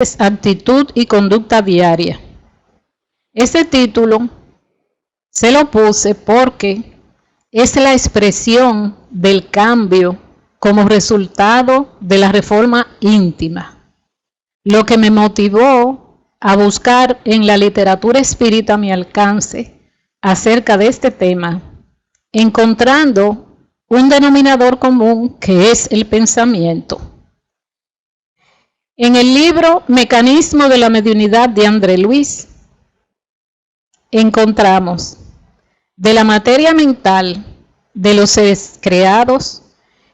actitud y conducta diaria. Este título se lo puse porque es la expresión del cambio como resultado de la reforma íntima, lo que me motivó a buscar en la literatura espírita a mi alcance acerca de este tema, encontrando un denominador común que es el pensamiento. En el libro Mecanismo de la Mediunidad de André Luis, encontramos de la materia mental de los seres creados,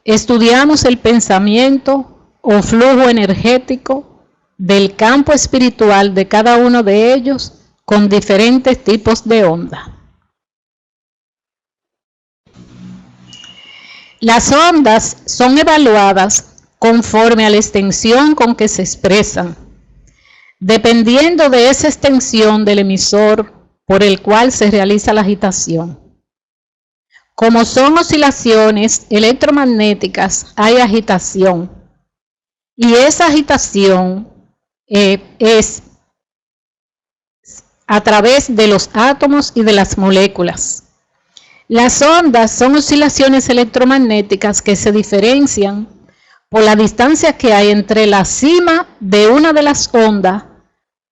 estudiamos el pensamiento o flujo energético del campo espiritual de cada uno de ellos con diferentes tipos de onda. Las ondas son evaluadas conforme a la extensión con que se expresan, dependiendo de esa extensión del emisor por el cual se realiza la agitación. Como son oscilaciones electromagnéticas, hay agitación, y esa agitación es a través de los átomos y de las moléculas. Las ondas son oscilaciones electromagnéticas que se diferencian por la distancia que hay entre la cima de una de las ondas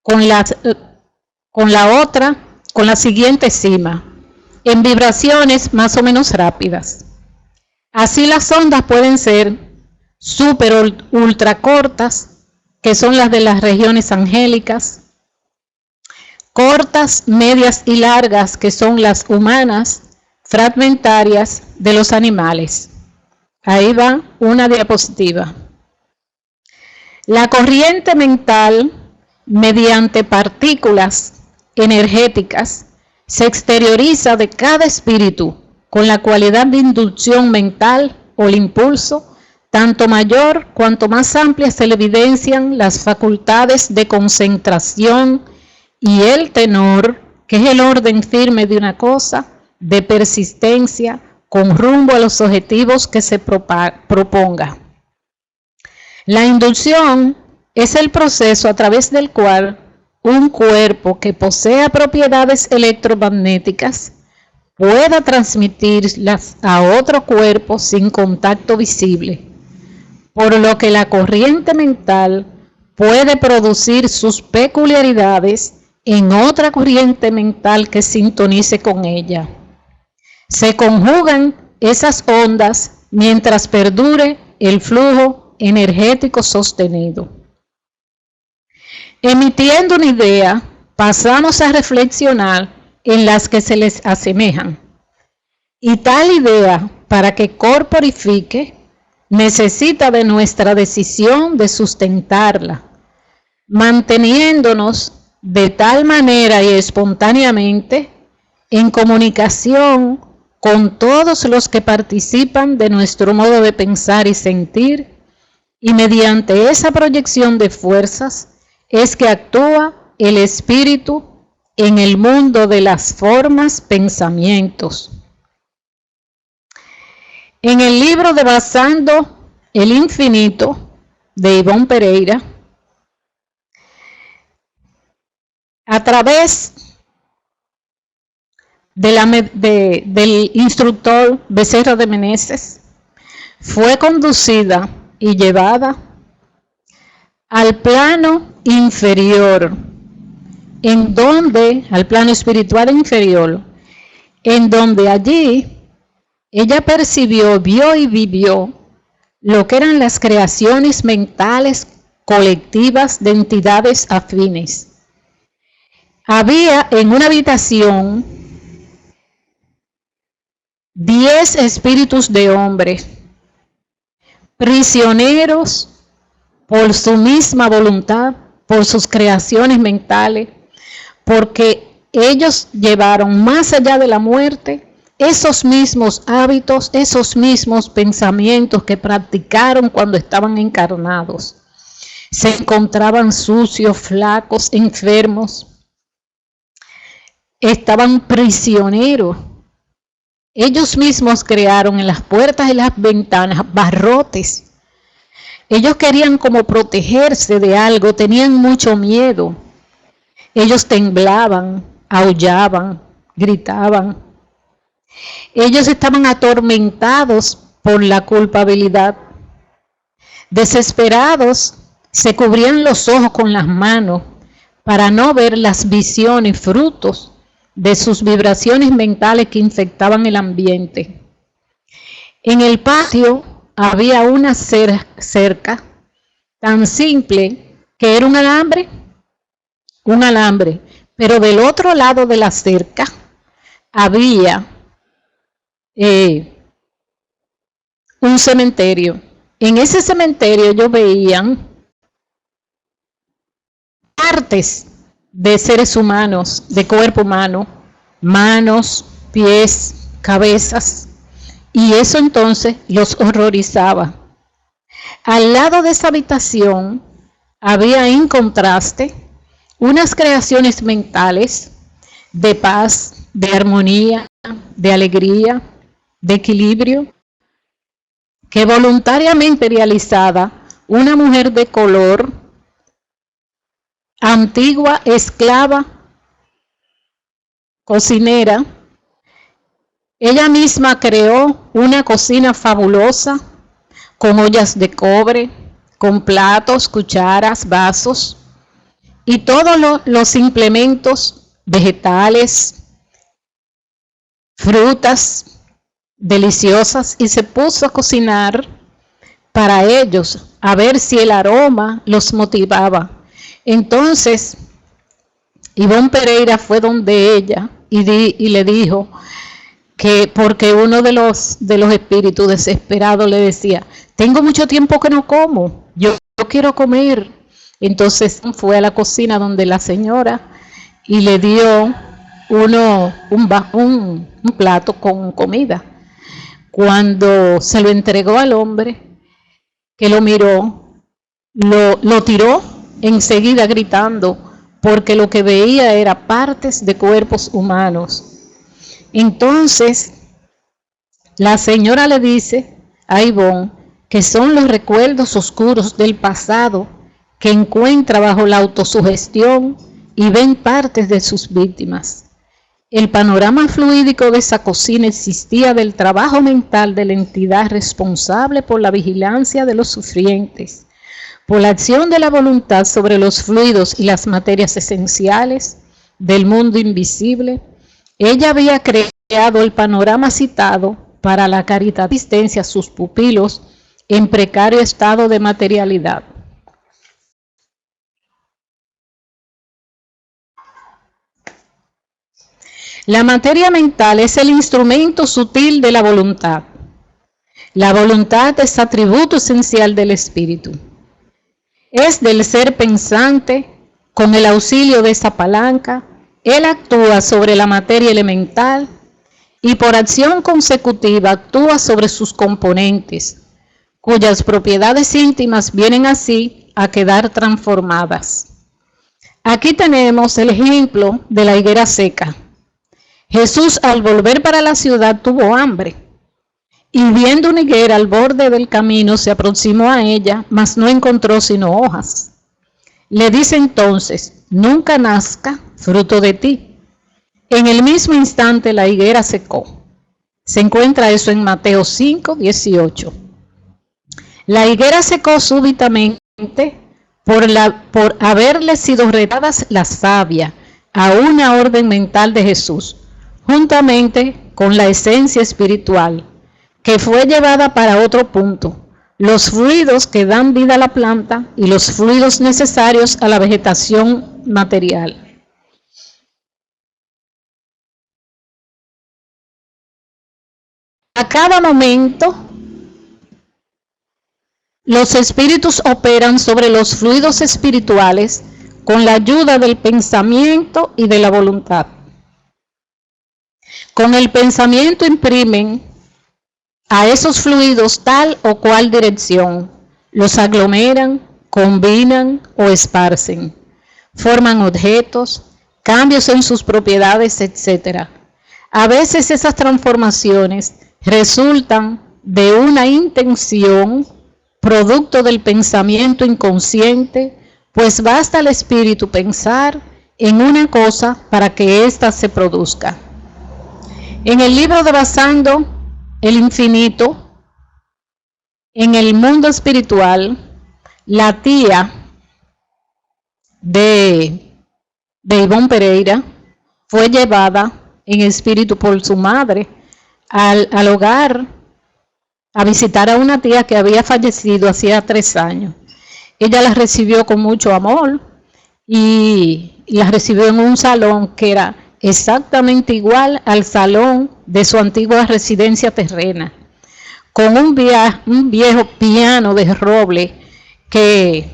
con la otra, con la siguiente cima, en vibraciones más o menos rápidas. Así las ondas pueden ser super ultra cortas, que son las de las regiones angélicas, cortas, medias y largas, que son las humanas, fragmentarias de los animales. Ahí va una diapositiva. La corriente mental, mediante partículas energéticas, se exterioriza de cada espíritu con la cualidad de inducción mental o el impulso, tanto mayor cuanto más amplias se le evidencian las facultades de concentración y el tenor, que es el orden firme de una cosa, de persistencia, con rumbo a los objetivos que se proponga. La inducción es el proceso a través del cual un cuerpo que posea propiedades electromagnéticas pueda transmitirlas a otro cuerpo sin contacto visible, por lo que la corriente mental puede producir sus peculiaridades en otra corriente mental que sintonice con ella. Se conjugan esas ondas mientras perdure el flujo energético sostenido. Emitiendo una idea, pasamos a reflexionar en las que se les asemejan. Y tal idea, para que corporifique, necesita de nuestra decisión de sustentarla, manteniéndonos de tal manera y espontáneamente en comunicación con todos los que participan de nuestro modo de pensar y sentir, y mediante esa proyección de fuerzas es que actúa el espíritu en el mundo de las formas, pensamientos. En el libro de Basando el Infinito, de Ivonne Pereira, a través del instructor Becerra de Meneses, fue conducida y llevada al plano inferior, al plano espiritual inferior, en donde allí ella percibió, vio y vivió lo que eran las creaciones mentales colectivas de entidades afines. Había en una habitación 10 espíritus de hombres, prisioneros por su misma voluntad, por sus creaciones mentales, porque ellos llevaron más allá de la muerte esos mismos hábitos, esos mismos pensamientos que practicaron cuando estaban encarnados. Se encontraban sucios, flacos, enfermos, estaban prisioneros. Ellos mismos crearon en las puertas y las ventanas barrotes Ellos querían como protegerse de algo, tenían mucho miedo. Ellos temblaban, aullaban, gritaban. Ellos estaban atormentados por la culpabilidad. Desesperados, se cubrían los ojos con las manos para no ver las visiones frutos de sus vibraciones mentales que infectaban el ambiente. En el patio había una cerca tan simple que era un alambre, pero del otro lado de la cerca había un cementerio. En ese cementerio ellos veían partes de seres humanos, de cuerpo humano, manos, pies, cabezas, y eso entonces los horrorizaba. Al lado de esa habitación había en contraste unas creaciones mentales de paz, de armonía, de alegría, de equilibrio, que voluntariamente realizada una mujer de color, antigua esclava, cocinera. Ella misma creó una cocina fabulosa con ollas de cobre, con platos, cucharas, vasos y todos los implementos vegetales, frutas deliciosas, y se puso a cocinar para ellos, a ver si el aroma los motivaba. Entonces, Ivonne Pereira fue donde ella y le dijo que, porque uno de los espíritus desesperados le decía, tengo mucho tiempo que no como, yo quiero comer. Entonces fue a la cocina donde la señora y le dio un plato con comida. Cuando se lo entregó al hombre, que lo miró, lo tiró enseguida gritando, porque lo que veía era partes de cuerpos humanos. Entonces, la señora le dice a Ivonne que son los recuerdos oscuros del pasado que encuentra bajo la autosugestión y ven partes de sus víctimas. El panorama fluídico de esa cocina existía del trabajo mental de la entidad responsable por la vigilancia de los sufrientes, por la acción de la voluntad sobre los fluidos y las materias esenciales del mundo invisible. Ella había creado el panorama citado para la caridad de asistencia a sus pupilos en precario estado de materialidad. La materia mental es el instrumento sutil de la voluntad. La voluntad es atributo esencial del espíritu. Es del ser pensante, con el auxilio de esa palanca, él actúa sobre la materia elemental y por acción consecutiva actúa sobre sus componentes, cuyas propiedades íntimas vienen así a quedar transformadas. Aquí tenemos el ejemplo de la higuera seca. Jesús, al volver para la ciudad, tuvo hambre, y viendo una higuera al borde del camino, se aproximó a ella, mas no encontró sino hojas. Le dice entonces, nunca nazca fruto de ti. En el mismo instante la higuera secó. Se encuentra eso en Mateo 5, 18. La higuera secó súbitamente por haberle sido retadas la savia a una orden mental de Jesús, juntamente con la esencia espiritual, que fue llevada para otro punto, los fluidos que dan vida a la planta y los fluidos necesarios a la vegetación material. A cada momento, los espíritus operan sobre los fluidos espirituales con la ayuda del pensamiento y de la voluntad. Con el pensamiento imprimen a esos fluidos tal o cual dirección, los aglomeran, combinan o esparcen, forman objetos, cambios en sus propiedades, etc. A veces esas transformaciones resultan de una intención producto del pensamiento inconsciente, pues basta al espíritu pensar en una cosa para que ésta se produzca. En el libro de Basando el Infinito, en el mundo espiritual, la tía de Ivonne Pereira fue llevada en espíritu por su madre al hogar a visitar a una tía que había fallecido hacía 3 años. Ella la recibió con mucho amor y la recibió en un salón que era exactamente igual al salón de su antigua residencia terrena, con un viejo piano de roble que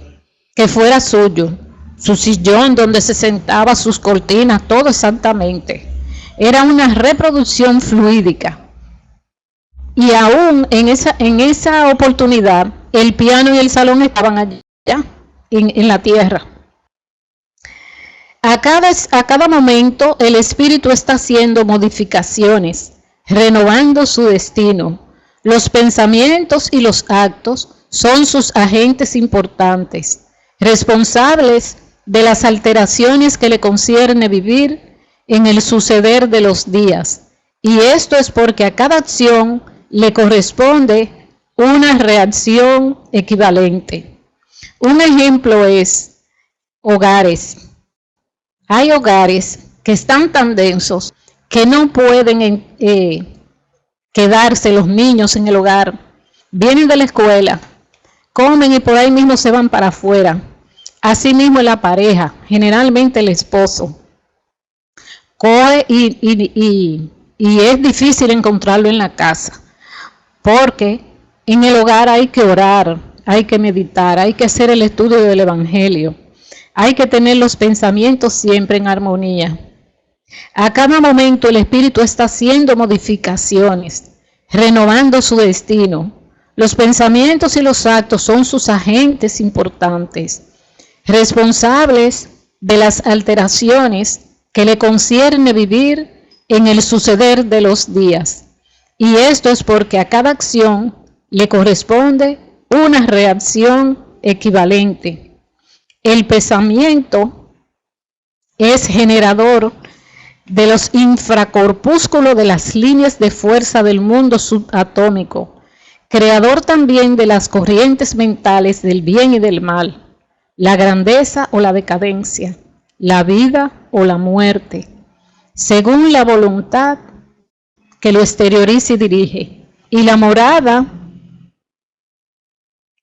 fuera suyo, su sillón donde se sentaba, sus cortinas, todo exactamente. Era una reproducción fluídica. Y aún en esa oportunidad, el piano y el salón estaban allá, en la tierra. A cada momento, el espíritu está haciendo modificaciones, renovando su destino. Los pensamientos y los actos son sus agentes importantes, responsables de las alteraciones que le concierne vivir en el suceder de los días. Y esto es porque a cada acción le corresponde una reacción equivalente. Un ejemplo es hogares. Hay hogares que están tan densos que no pueden quedarse los niños en el hogar. Vienen de la escuela, comen y por ahí mismo se van para afuera. Asimismo la pareja, generalmente el esposo, coge y es difícil encontrarlo en la casa, porque en el hogar hay que orar, hay que meditar, hay que hacer el estudio del Evangelio, hay que tener los pensamientos siempre en armonía. A cada momento el espíritu está haciendo modificaciones, renovando su destino. Los pensamientos y los actos son sus agentes importantes, responsables de las alteraciones que le concierne vivir en el suceder de los días. Y esto es porque a cada acción le corresponde una reacción equivalente. El pensamiento es generador de los infracorpúsculos de las líneas de fuerza del mundo subatómico, creador también de las corrientes mentales del bien y del mal, la grandeza o la decadencia, la vida o la muerte, según la voluntad que lo exterioriza y dirige. Y la morada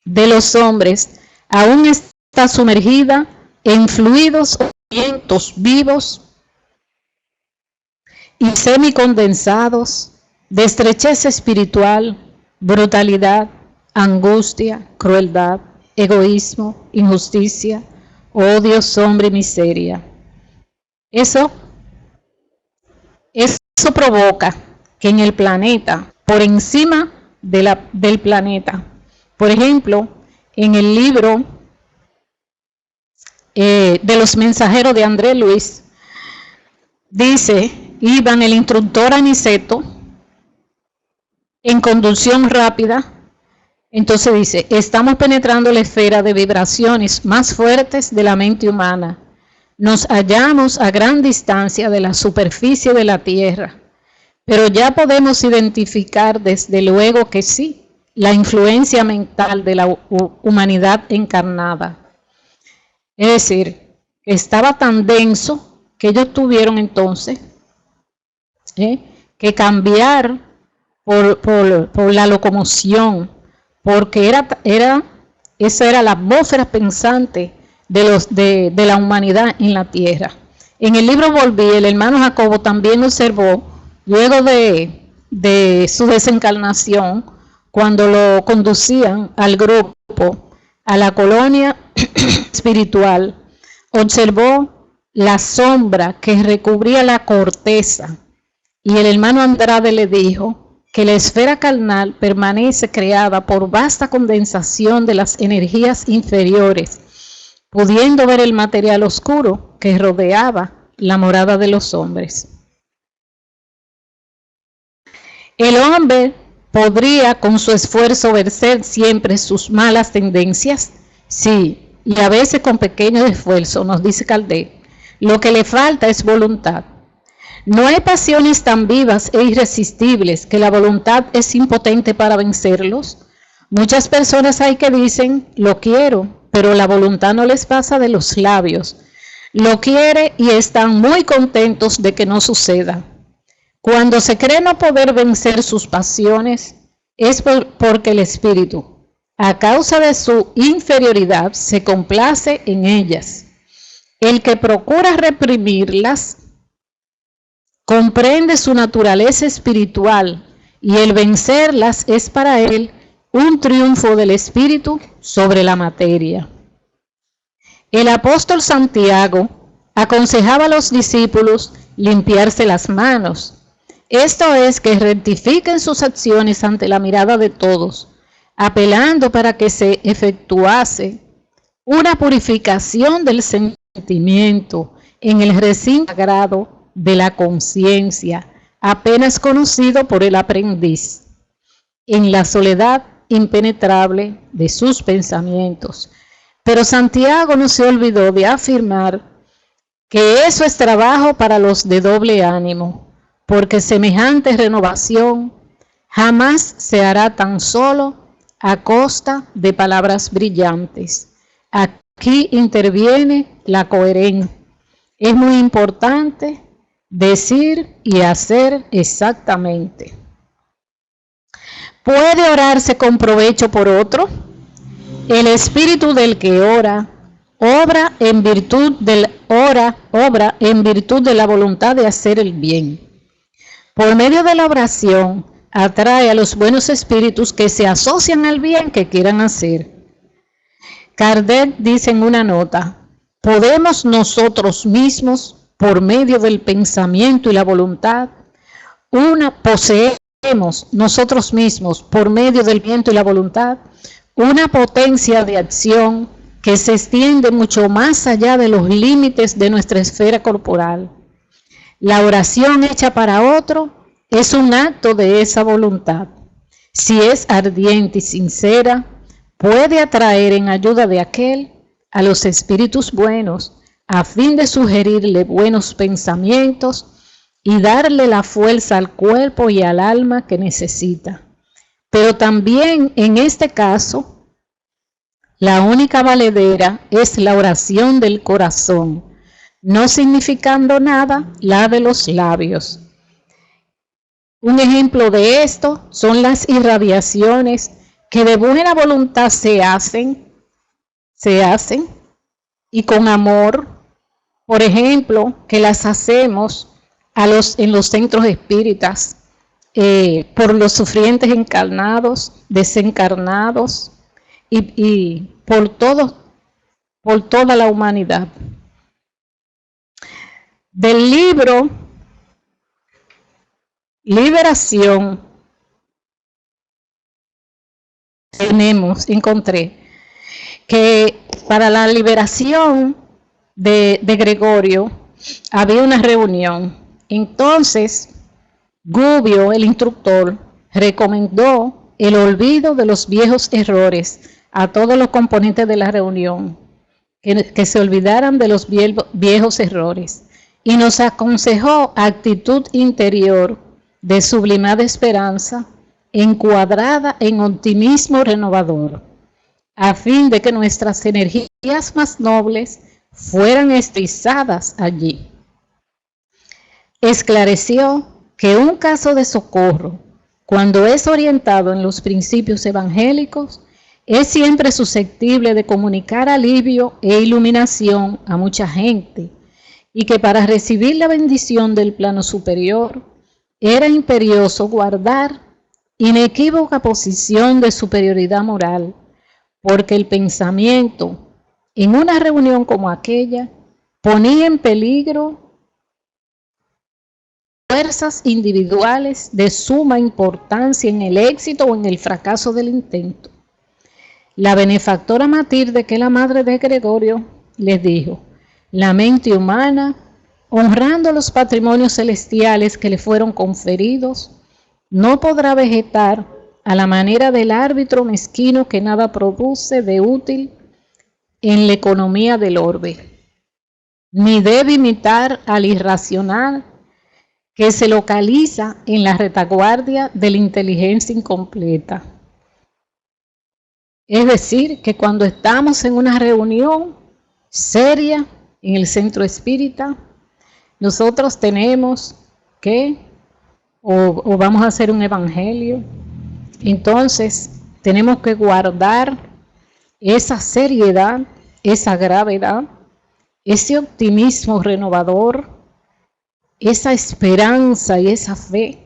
de los hombres aún está sumergida en fluidos o vientos vivos y semicondensados de estrechez espiritual, brutalidad, angustia, crueldad, egoísmo, injusticia, odio, sombra y miseria. Eso provoca que en el planeta, por encima del planeta, por ejemplo, en el libro de los mensajeros de André Luis, dice Iván, el instructor Aniceto, en conducción rápida, entonces dice, estamos penetrando la esfera de vibraciones más fuertes de la mente humana. Nos hallamos a gran distancia de la superficie de la Tierra, pero ya podemos identificar desde luego que sí, la influencia mental de la humanidad encarnada. Es decir, estaba tan denso que ellos tuvieron entonces que cambiar por la locomoción, porque esa era la atmósfera pensante de la humanidad en la tierra. En el libro Volví, el hermano Jacobo también observó, luego de su desencarnación, cuando lo conducían al grupo, a la colonia espiritual, observó la sombra que recubría la corteza, y el hermano Andrade le dijo que la esfera carnal permanece creada por vasta condensación de las energías inferiores, pudiendo ver el material oscuro que rodeaba la morada de los hombres. El hombre ¿Podría con su esfuerzo vencer siempre sus malas tendencias? Sí, y a veces con pequeño esfuerzo, nos dice Kardec. Lo que le falta es voluntad. No hay pasiones tan vivas e irresistibles que la voluntad es impotente para vencerlos. Muchas personas hay que dicen, lo quiero, pero la voluntad no les pasa de los labios. Lo quiere y están muy contentos de que no suceda. Cuando se cree no poder vencer sus pasiones, es porque el espíritu, a causa de su inferioridad, se complace en ellas. El que procura reprimirlas comprende su naturaleza espiritual y el vencerlas es para él un triunfo del espíritu sobre la materia. El apóstol Santiago aconsejaba a los discípulos limpiarse las manos. Esto es, que rectifiquen sus acciones ante la mirada de todos, apelando para que se efectuase una purificación del sentimiento en el recinto sagrado de la conciencia, apenas conocido por el aprendiz, en la soledad impenetrable de sus pensamientos. Pero Santiago no se olvidó de afirmar que eso es trabajo para los de doble ánimo, porque semejante renovación jamás se hará tan solo a costa de palabras brillantes. Aquí interviene la coherencia. Es muy importante decir y hacer exactamente. ¿Puede orarse con provecho por otro? El espíritu del que ora obra en virtud de la voluntad de hacer el bien. Por medio de la oración, atrae a los buenos espíritus que se asocian al bien que quieran hacer. Kardec dice en una nota, ¿podemos nosotros mismos, por medio del pensamiento y la voluntad, poseemos nosotros mismos, por medio del viento y la voluntad, una potencia de acción que se extiende mucho más allá de los límites de nuestra esfera corporal? La oración hecha para otro es un acto de esa voluntad. Si es ardiente y sincera, puede atraer en ayuda de aquel a los espíritus buenos, a fin de sugerirle buenos pensamientos y darle la fuerza al cuerpo y al alma que necesita. Pero también en este caso, la única valedera es la oración del corazón, no significando nada la de los labios. Un ejemplo de esto son las irradiaciones que de buena voluntad se hacen y con amor, por ejemplo, que las hacemos en los centros espíritas por los sufrientes encarnados, desencarnados y por toda la humanidad. Del libro Liberación encontré que para la liberación de Gregorio había una reunión. Entonces Gubbio, el instructor, recomendó el olvido de los viejos errores a todos los componentes de la reunión, que se olvidaran de los viejos errores, y nos aconsejó actitud interior de sublimada esperanza, encuadrada en optimismo renovador, a fin de que nuestras energías más nobles fueran estrizadas allí. Esclareció que un caso de socorro, cuando es orientado en los principios evangélicos, es siempre susceptible de comunicar alivio e iluminación a mucha gente, y que para recibir la bendición del plano superior, era imperioso guardar inequívoca posición de superioridad moral, porque el pensamiento en una reunión como aquella ponía en peligro fuerzas individuales de suma importancia en el éxito o en el fracaso del intento. La benefactora Matilde, que es la madre de Gregorio, les dijo: la mente humana, honrando los patrimonios celestiales que le fueron conferidos, no podrá vegetar a la manera del árbitro mezquino que nada produce de útil en la economía del orbe, ni debe imitar al irracional que se localiza en la retaguardia de la inteligencia incompleta. Es decir, que cuando estamos en una reunión seria en el centro espírita, nosotros tenemos que, o vamos a hacer un evangelio, entonces tenemos que guardar esa seriedad, esa gravedad, ese optimismo renovador, esa esperanza y esa fe,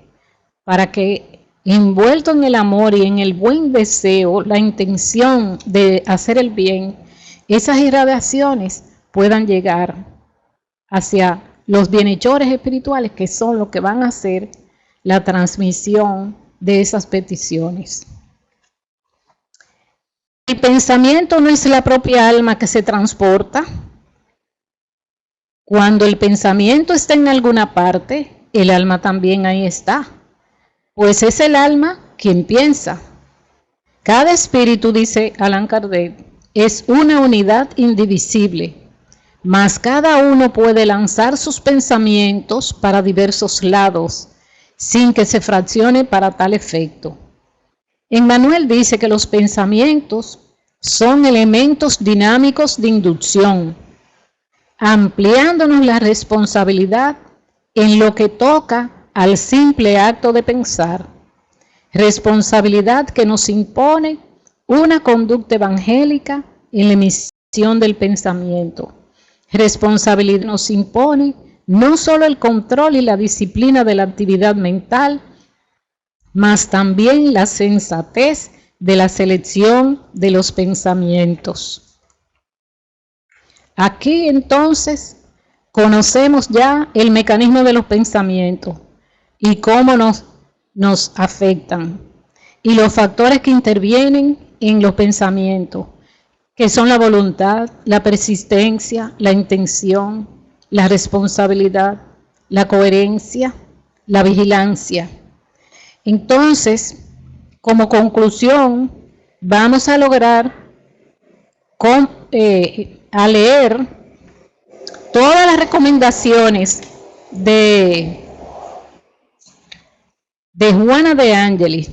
para que envuelto en el amor y en el buen deseo, la intención de hacer el bien, esas irradiaciones puedan llegar hacia los bienhechores espirituales, que son los que van a hacer la transmisión de esas peticiones. El pensamiento no es la propia alma que se transporta. Cuando el pensamiento está en alguna parte, el alma también ahí está, pues es el alma quien piensa. Cada espíritu, dice Allan Kardec, es una unidad indivisible, mas cada uno puede lanzar sus pensamientos para diversos lados, sin que se fraccione para tal efecto. Emmanuel dice que los pensamientos son elementos dinámicos de inducción, ampliándonos la responsabilidad en lo que toca al simple acto de pensar, responsabilidad que nos impone una conducta evangélica en la emisión del pensamiento. Responsabilidad nos impone no solo el control y la disciplina de la actividad mental, mas también la sensatez de la selección de los pensamientos. Aquí entonces conocemos ya el mecanismo de los pensamientos y cómo nos afectan, y los factores que intervienen en los pensamientos, que son la voluntad, la persistencia, la intención, la responsabilidad, la coherencia, la vigilancia. Entonces, como conclusión, vamos a lograr a leer todas las recomendaciones de Juana de Ángelis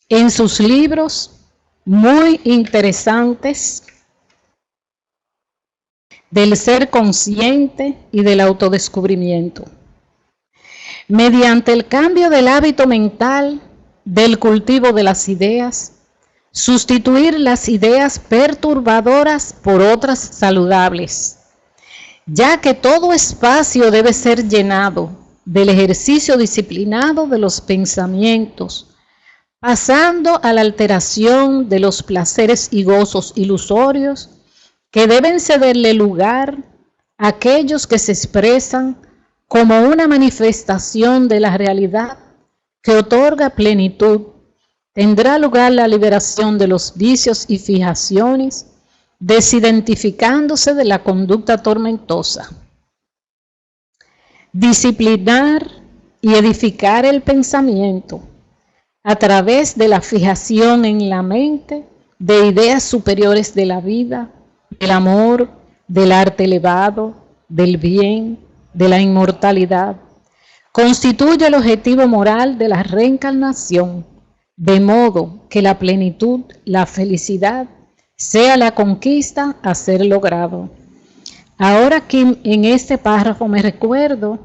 en sus libros muy interesantes del ser consciente y del autodescubrimiento. Mediante el cambio del hábito mental, del cultivo de las ideas, sustituir las ideas perturbadoras por otras saludables, ya que todo espacio debe ser llenado del ejercicio disciplinado de los pensamientos, pasando a la alteración de los placeres y gozos ilusorios que deben cederle lugar a aquellos que se expresan como una manifestación de la realidad que otorga plenitud. Tendrá lugar la liberación de los vicios y fijaciones, desidentificándose de la conducta tormentosa. Disciplinar y edificar el pensamiento a través de la fijación en la mente de ideas superiores de la vida, del amor, del arte elevado, del bien, de la inmortalidad, constituye el objetivo moral de la reencarnación, de modo que la plenitud, la felicidad, sea la conquista a ser logrado. Ahora aquí en este párrafo me recuerdo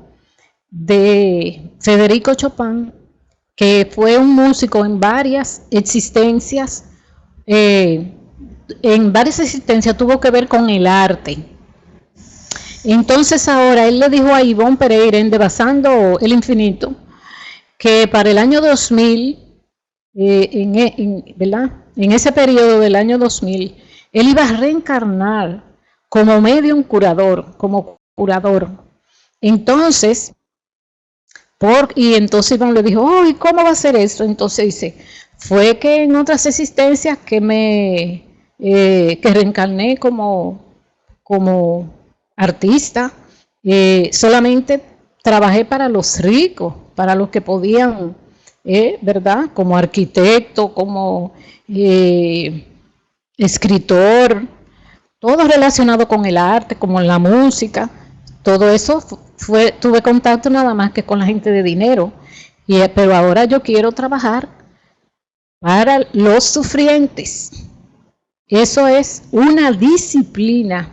de Federico Chopin, que fue un músico en varias existencias, tuvo que ver con el arte. Entonces ahora él le dijo a Ivonne Pereira en Devasando el Infinito que para el año 2000, en ese periodo del año 2000, él iba a reencarnar como medium curador, como curador. Entonces, entonces Ivonne le dijo, oh, ¿y cómo va a ser esto? Entonces dice, fue que en otras existencias que reencarné como artista, solamente trabajé para los ricos, para los que podían ¿verdad? Como arquitecto, como escritor, todo relacionado con el arte, como la música, todo eso tuve contacto nada más que con la gente de dinero, pero ahora yo quiero trabajar para los sufrientes. Eso es una disciplina,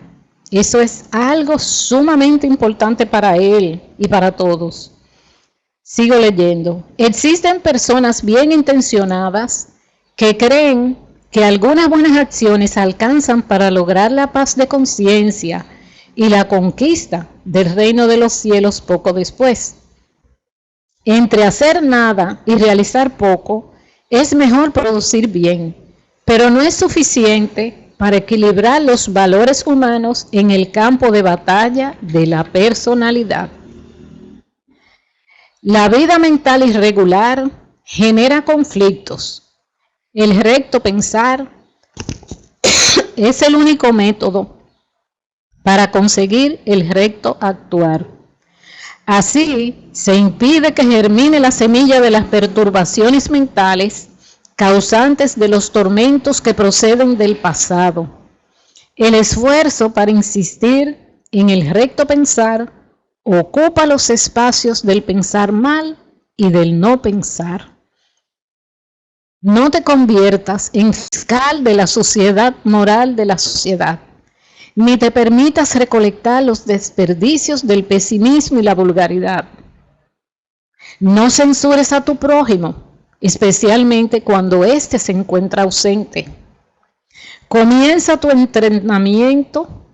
eso es algo sumamente importante para él y para todos. Sigo leyendo. Existen personas bien intencionadas que creen que algunas buenas acciones alcanzan para lograr la paz de conciencia y la conquista del reino de los cielos poco después. Entre hacer nada y realizar poco, es mejor producir bien, pero no es suficiente para equilibrar los valores humanos en el campo de batalla de la personalidad. La vida mental irregular genera conflictos. El recto pensar es el único método para conseguir el recto actuar. Así, se impide que germine la semilla de las perturbaciones mentales causantes de los tormentos que proceden del pasado. El esfuerzo para insistir en el recto pensar ocupa los espacios del pensar mal y del no pensar. No te conviertas en fiscal de la sociedad moral de la sociedad, ni te permitas recolectar los desperdicios del pesimismo y la vulgaridad. No censures a tu prójimo, especialmente cuando éste se encuentra ausente. Comienza tu entrenamiento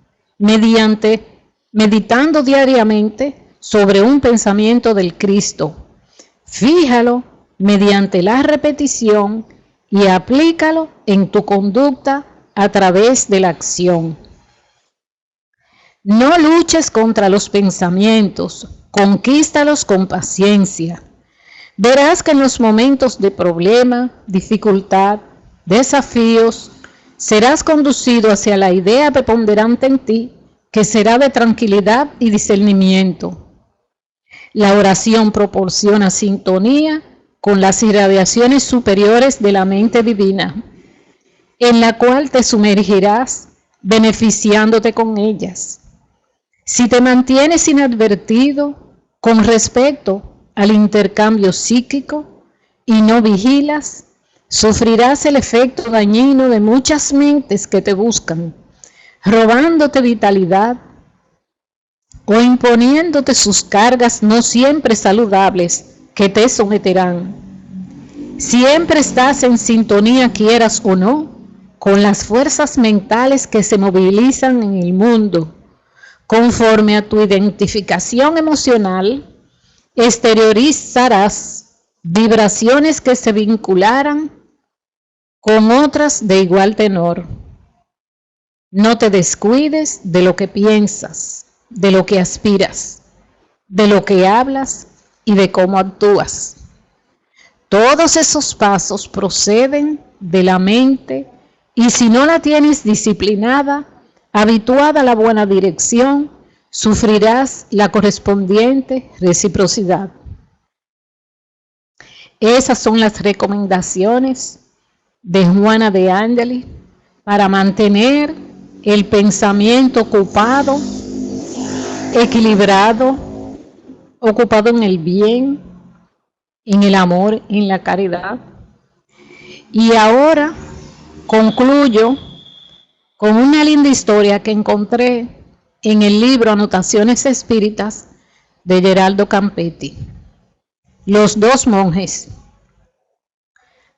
meditando diariamente sobre un pensamiento del Cristo. Fíjalo mediante la repetición y aplícalo en tu conducta a través de la acción. No luches contra los pensamientos, conquístalos con paciencia. Verás que en los momentos de problema, dificultad, desafíos, serás conducido hacia la idea preponderante en ti, que será de tranquilidad y discernimiento. La oración proporciona sintonía con las irradiaciones superiores de la mente divina, en la cual te sumergirás beneficiándote con ellas. Si te mantienes inadvertido con respecto al intercambio psíquico y no vigilas, sufrirás el efecto dañino de muchas mentes que te buscan, robándote vitalidad o imponiéndote sus cargas no siempre saludables que te someterán. Siempre estás en sintonía, quieras o no, con las fuerzas mentales que se movilizan en el mundo. Conforme a tu identificación emocional, exteriorizarás vibraciones que se vincularan con otras de igual tenor. No te descuides de lo que piensas, de lo que aspiras, de lo que hablas y de cómo actúas. Todos esos pasos proceden de la mente y si no la tienes disciplinada, habituada a la buena dirección, sufrirás la correspondiente reciprocidad. Esas son las recomendaciones de Juana de Angeli para mantener el pensamiento ocupado, equilibrado, ocupado en el bien, en el amor, en la caridad. Y ahora concluyo con una linda historia que encontré en el libro Anotaciones Espíritas de Geraldo Campetti. Los dos monjes.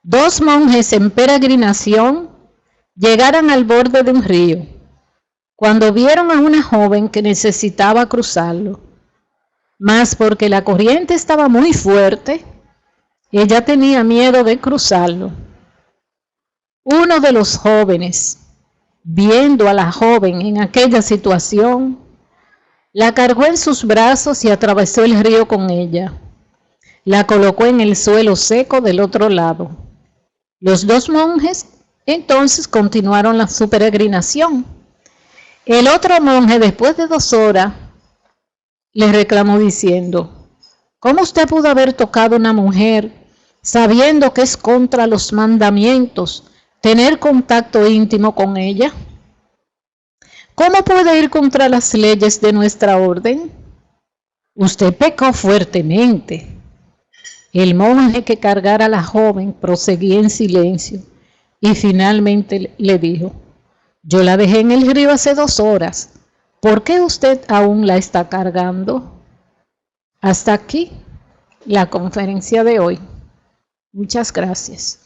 Dos monjes en peregrinación llegaron al borde de un río cuando vieron a una joven que necesitaba cruzarlo, mas porque la corriente estaba muy fuerte, ella tenía miedo de cruzarlo. Uno de los jóvenes, viendo a la joven en aquella situación, la cargó en sus brazos y atravesó el río con ella. La colocó en el suelo seco del otro lado. Los dos monjes entonces continuaron su peregrinación. El otro monje, después de 2 horas, le reclamó diciendo: ¿cómo usted pudo haber tocado a una mujer sabiendo que es contra los mandamientos tener contacto íntimo con ella? ¿Cómo puede ir contra las leyes de nuestra orden? Usted pecó fuertemente. El monje que cargara a la joven proseguía en silencio y finalmente le dijo: yo la dejé en el río hace 2 horas. ¿Por qué usted aún la está cargando? Hasta aquí la conferencia de hoy. Muchas gracias.